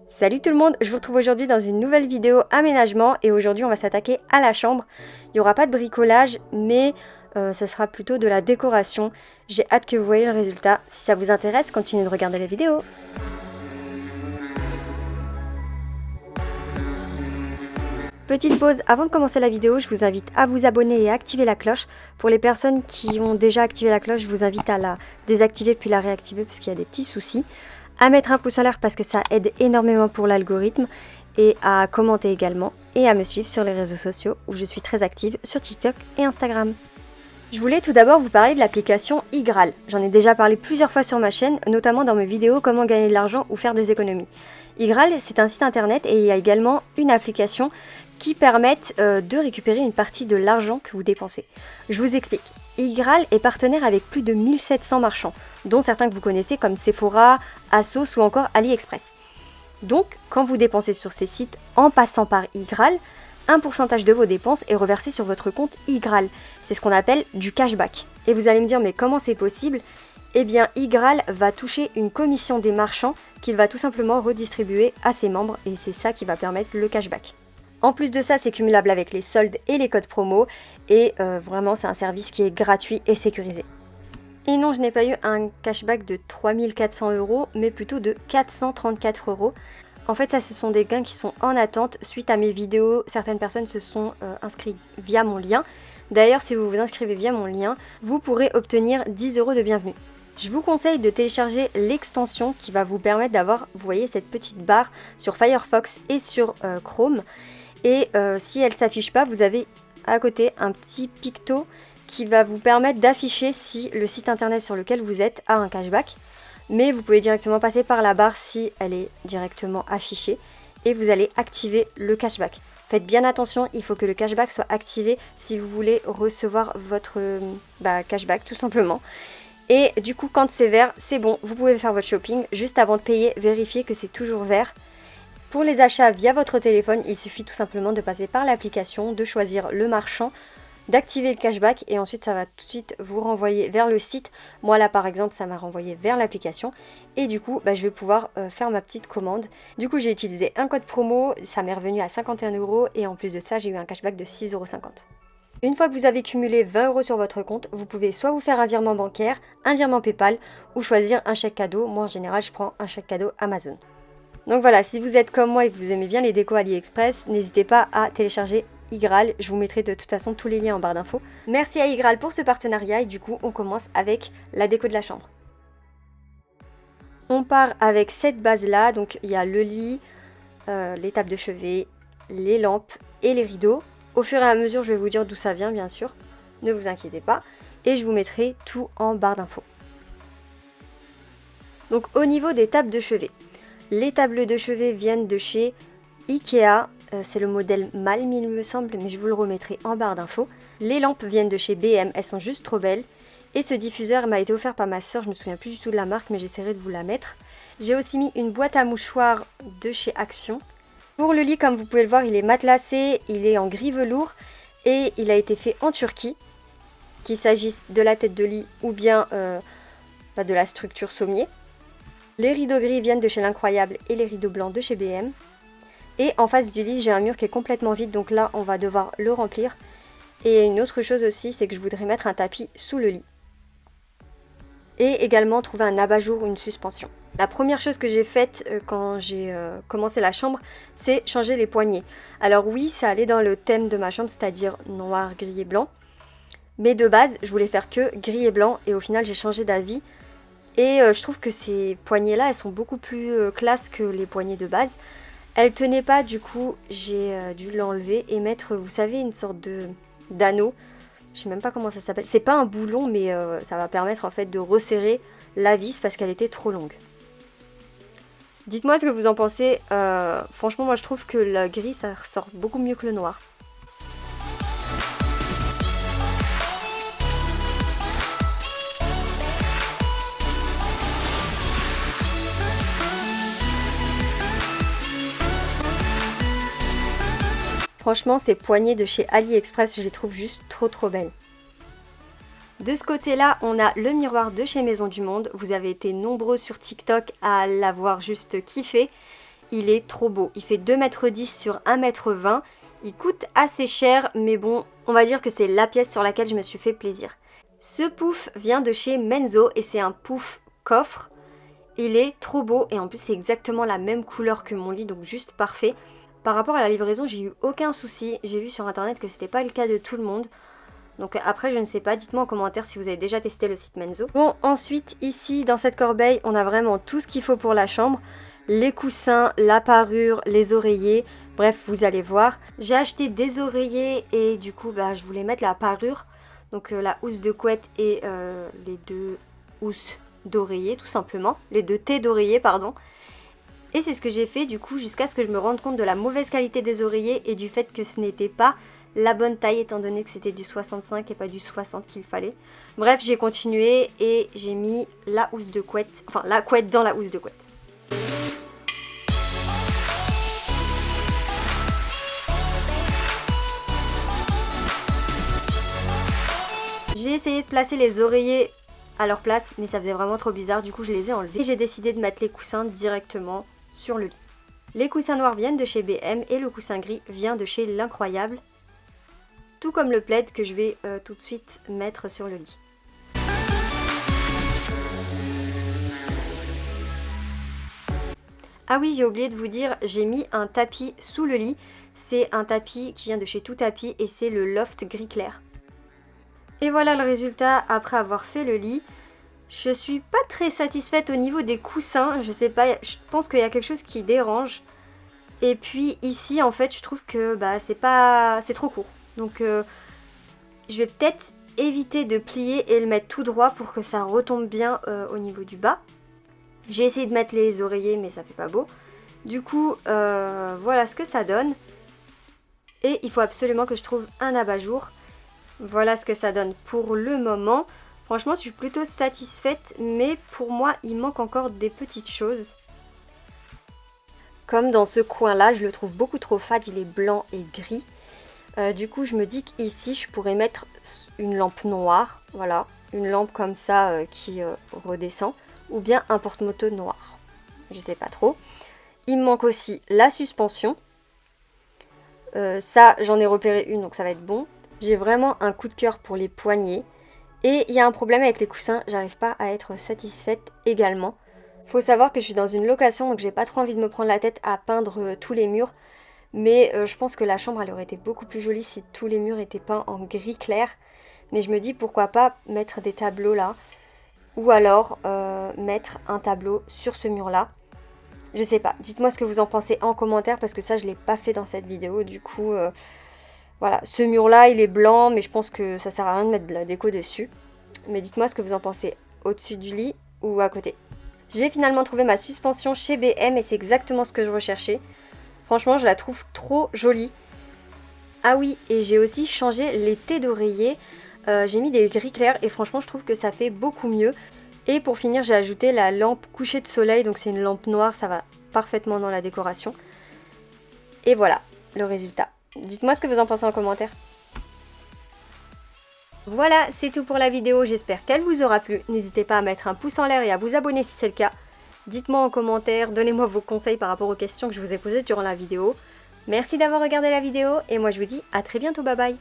Salut tout le monde, je vous retrouve aujourd'hui dans une nouvelle vidéo aménagement et aujourd'hui on va s'attaquer à la chambre. Il n'y aura pas de bricolage mais ça sera plutôt de la décoration. J'ai hâte que vous voyez le résultat. Si ça vous intéresse, continuez de regarder la vidéo. Petite pause, avant de commencer la vidéo, je vous invite à vous abonner et à activer la cloche. Pour les personnes qui ont déjà activé la cloche, je vous invite à la désactiver puis la réactiver parce qu'il y a des petits soucis. À mettre un pouce en l'air parce que ça aide énormément pour l'algorithme. Et à commenter également. Et à me suivre sur les réseaux sociaux où je suis très active sur TikTok et Instagram. Je voulais tout d'abord vous parler de l'application iGraal. J'en ai déjà parlé plusieurs fois sur ma chaîne, notamment dans mes vidéos comment gagner de l'argent ou faire des économies. iGraal, c'est un site internet et il y a également une application qui permettent de récupérer une partie de l'argent que vous dépensez. Je vous explique. iGraal est partenaire avec plus de 1700 marchands, dont certains que vous connaissez comme Sephora, ASOS ou encore AliExpress. Donc, quand vous dépensez sur ces sites en passant par iGraal, un pourcentage de vos dépenses est reversé sur votre compte iGraal. C'est ce qu'on appelle du cashback. Et vous allez me dire, mais comment c'est possible ? Eh bien, iGraal va toucher une commission des marchands qu'il va tout simplement redistribuer à ses membres et c'est ça qui va permettre le cashback. En plus de ça, c'est cumulable avec les soldes et les codes promo et vraiment, c'est un service qui est gratuit et sécurisé. Et non, je n'ai pas eu un cashback de 3400 €, mais plutôt de 434 €. En fait, ça, ce sont des gains qui sont en attente. Suite à mes vidéos, certaines personnes se sont inscrites via mon lien. D'ailleurs, si vous vous inscrivez via mon lien, vous pourrez obtenir 10 € de bienvenue. Je vous conseille de télécharger l'extension qui va vous permettre d'avoir, vous voyez, cette petite barre sur Firefox et sur Chrome. Et si elle ne s'affiche pas, vous avez à côté un petit picto qui va vous permettre d'afficher si le site internet sur lequel vous êtes a un cashback. Mais vous pouvez directement passer par la barre si elle est directement affichée et vous allez activer le cashback. Faites bien attention, il faut que le cashback soit activé si vous voulez recevoir votre cashback tout simplement. Et du coup, quand c'est vert, c'est bon, vous pouvez faire votre shopping. Juste avant de payer, vérifiez que c'est toujours vert. Pour les achats via votre téléphone, il suffit tout simplement de passer par l'application, de choisir le marchand, d'activer le cashback et ensuite ça va tout de suite vous renvoyer vers le site. Moi là par exemple ça m'a renvoyé vers l'application et du coup je vais pouvoir faire ma petite commande. Du coup j'ai utilisé un code promo, ça m'est revenu à 51 € et en plus de ça j'ai eu un cashback de 6,50 €. Une fois que vous avez cumulé 20 € sur votre compte, vous pouvez soit vous faire un virement bancaire, un virement PayPal ou choisir un chèque cadeau. Moi en général je prends un chèque cadeau Amazon. Donc voilà, si vous êtes comme moi et que vous aimez bien les décos AliExpress, n'hésitez pas à télécharger iGraal, je vous mettrai de toute façon tous les liens en barre d'infos. Merci à iGraal pour ce partenariat et du coup on commence avec la déco de la chambre. On part avec cette base là, donc il y a le lit, les tables de chevet, les lampes et les rideaux. Au fur et à mesure je vais vous dire d'où ça vient bien sûr, ne vous inquiétez pas. Et je vous mettrai tout en barre d'infos. Donc au niveau des tables de chevet, les tables de chevet viennent de chez Ikea. C'est le modèle Malm il me semble, mais je vous le remettrai en barre d'infos. Les lampes viennent de chez BM, elles sont juste trop belles. Et ce diffuseur m'a été offert par ma soeur, je me souviens plus du tout de la marque, mais j'essaierai de vous la mettre. J'ai aussi mis une boîte à mouchoirs de chez Action. Pour le lit, comme vous pouvez le voir, il est matelassé, il est en gris velours et il a été fait en Turquie. Qu'il s'agisse de la tête de lit ou bien de la structure sommier. Les rideaux gris viennent de chez l'Incroyable et les rideaux blancs de chez BM. Et en face du lit, j'ai un mur qui est complètement vide, donc là, on va devoir le remplir. Et une autre chose aussi, c'est que je voudrais mettre un tapis sous le lit. Et également trouver un abat-jour ou une suspension. La première chose que j'ai faite quand j'ai commencé la chambre, c'est changer les poignées. Alors oui, ça allait dans le thème de ma chambre, c'est-à-dire noir, gris et blanc. Mais de base, je voulais faire que gris et blanc, et au final, j'ai changé d'avis. Et je trouve que ces poignées-là, elles sont beaucoup plus classe que les poignées de base. Elles tenaient pas, du coup, j'ai dû l'enlever et mettre, vous savez, une sorte d'anneau. Je sais même pas comment ça s'appelle. C'est pas un boulon, mais ça va permettre en fait de resserrer la vis parce qu'elle était trop longue. Dites-moi ce que vous en pensez. Franchement, moi je trouve que le gris, ça ressort beaucoup mieux que le noir. Franchement, ces poignées de chez AliExpress, je les trouve juste trop belles. De ce côté-là, on a le miroir de chez Maison du Monde. Vous avez été nombreux sur TikTok à l'avoir juste kiffé. il est trop beau. Il fait 2,10 m sur 1,20 m. Il coûte assez cher, mais bon, on va dire que c'est la pièce sur laquelle je me suis fait plaisir. Ce pouf vient de chez Menzo et c'est un pouf coffre. Il est trop beau et en plus c'est exactement la même couleur que mon lit, donc juste parfait. Par rapport à la livraison, j'ai eu aucun souci. J'ai vu sur internet que c'était pas le cas de tout le monde. Donc après je ne sais pas, dites-moi en commentaire si vous avez déjà testé le site Menzo. Bon, ensuite ici dans cette corbeille, on a vraiment tout ce qu'il faut pour la chambre. Les coussins, la parure, les oreillers, bref vous allez voir. J'ai acheté des oreillers et du coup je voulais mettre la parure. Donc la housse de couette et les 2 housses d'oreiller tout simplement. Les 2 têtes d'oreiller pardon. Et c'est ce que j'ai fait du coup jusqu'à ce que je me rende compte de la mauvaise qualité des oreillers et du fait que ce n'était pas la bonne taille étant donné que c'était du 65 et pas du 60 qu'il fallait. Bref, j'ai continué et j'ai mis la housse de couette, enfin la couette dans la housse de couette. J'ai essayé de placer les oreillers à leur place, mais ça faisait vraiment trop bizarre, du coup je les ai enlevés. Et j'ai décidé de mettre les coussins directement sur le lit. Les coussins noirs viennent de chez BM et le coussin gris vient de chez L'Incroyable. Tout comme le plaid que je vais tout de suite mettre sur le lit. Ah oui, j'ai oublié de vous dire, j'ai mis un tapis sous le lit. C'est un tapis qui vient de chez Tout Tapis et c'est le Loft gris clair. Et voilà le résultat après avoir fait le lit. Je suis pas très satisfaite au niveau des coussins, je sais pas, je pense qu'il y a quelque chose qui dérange. Et puis ici en fait je trouve que c'est trop court. Donc je vais peut-être éviter de plier et le mettre tout droit pour que ça retombe bien au niveau du bas. J'ai essayé de mettre les oreillers mais ça fait pas beau. Du coup voilà ce que ça donne. Et il faut absolument que je trouve un abat-jour. Voilà ce que ça donne pour le moment. Franchement, je suis plutôt satisfaite, mais pour moi, il manque encore des petites choses. Comme dans ce coin-là, je le trouve beaucoup trop fade, il est blanc et gris. Du coup, je me dis qu'ici, je pourrais mettre une lampe noire. Voilà, une lampe comme ça qui redescend. Ou bien un porte-moto noir. Je sais pas trop. Il me manque aussi la suspension. Ça, j'en ai repéré une, donc ça va être bon. J'ai vraiment un coup de cœur pour les poignets. Et il y a un problème avec les coussins, j'arrive pas à être satisfaite également. Faut savoir que je suis dans une location, donc j'ai pas trop envie de me prendre la tête à peindre tous les murs. Mais je pense que la chambre elle aurait été beaucoup plus jolie si tous les murs étaient peints en gris clair. Mais je me dis pourquoi pas mettre des tableaux là. Ou alors mettre un tableau sur ce mur là. Je sais pas, dites-moi ce que vous en pensez en commentaire parce que ça je l'ai pas fait dans cette vidéo. Du coup... Voilà, ce mur-là, il est blanc, mais je pense que ça sert à rien de mettre de la déco dessus. Mais dites-moi ce que vous en pensez au-dessus du lit ou à côté. J'ai finalement trouvé ma suspension chez BM et c'est exactement ce que je recherchais. Franchement, je la trouve trop jolie. Ah oui, et j'ai aussi changé les têtes d'oreiller. J'ai mis des gris clairs et franchement, je trouve que ça fait beaucoup mieux. Et pour finir, j'ai ajouté la lampe coucher de soleil, donc c'est une lampe noire, ça va parfaitement dans la décoration. Et voilà, le résultat. Dites-moi ce que vous en pensez en commentaire. Voilà, c'est tout pour la vidéo, j'espère qu'elle vous aura plu. N'hésitez pas à mettre un pouce en l'air et à vous abonner si c'est le cas. Dites-moi en commentaire, donnez-moi vos conseils par rapport aux questions que je vous ai posées durant la vidéo. Merci d'avoir regardé la vidéo et moi je vous dis à très bientôt, bye bye.